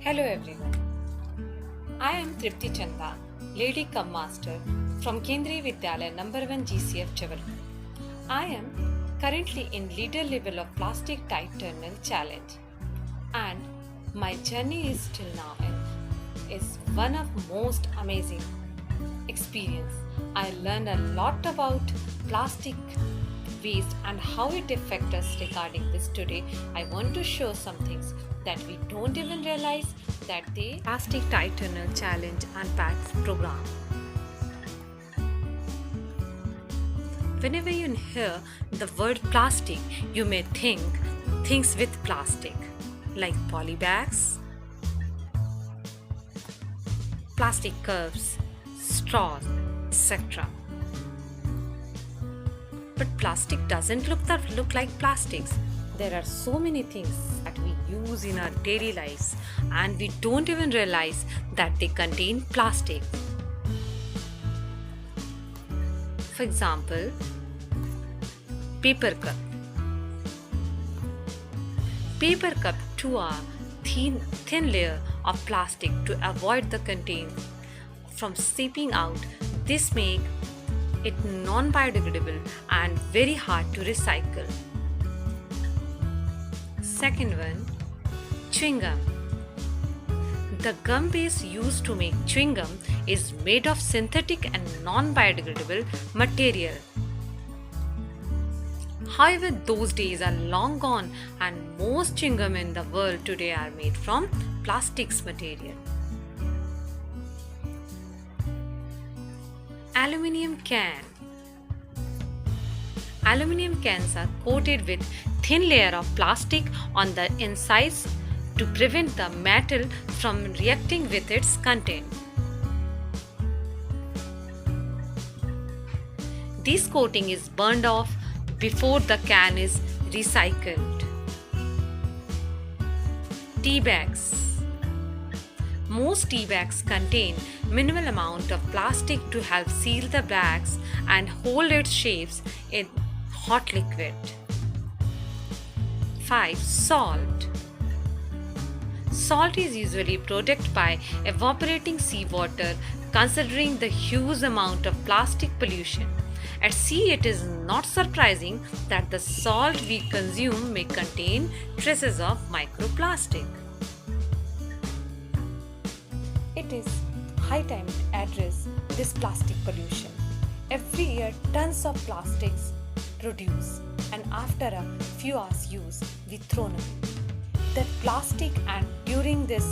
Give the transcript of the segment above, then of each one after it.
Hello everyone. I am Tripti Chanda, Lady Cum Master from Kendriya Vidyalaya number 1 GCF Jabalpur. I am currently in leader level of plastic tight tunnel challenge, and my journey is till now is one of most amazing experience. I learned a lot about plastic waste and how it affects us. Regarding this today, I want to show some things that we don't even realize that the Plastic Tight Tunnel Challenge and PATS program. Whenever you hear the word plastic, you may think things with plastic like polybags, plastic cups, straws, etc. But plastic doesn't look like plastics. There are so many things that we use in our daily lives and we don't even realize that they contain plastic. For example, paper cup. Paper cup to a thin layer of plastic to avoid the content from seeping out. This makes it non-biodegradable and very hard to recycle. Second one, chewing gum. The gum base used to make chewing gum is made of synthetic and non-biodegradable material. However, those days are long gone and most chewing gum in the world today are made from plastics material. Aluminium can. Aluminium cans are coated with thin layer of plastic on the insides to prevent the metal from reacting with its content. This coating is burned off before the can is recycled. Tea bags. Most tea bags contain minimal amount of plastic to help seal the bags and hold its shapes in hot liquid. 5. Salt. Salt is usually protected by evaporating seawater. Considering the huge amount of plastic pollution at sea, it is not surprising that the salt we consume may contain traces of microplastic. It is high time to address this plastic pollution. Every year, tons of plastics produce, and after a few hours use, we throw away. That plastic, and during this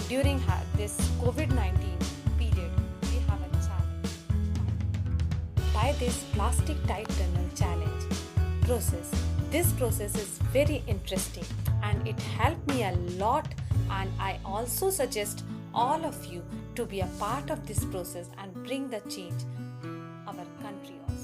COVID-19 period, we have a challenge. By this plastic tight tunnel challenge process, this process is very interesting and it helped me a lot, and I also suggest all of you to be a part of this process and bring the change our country also.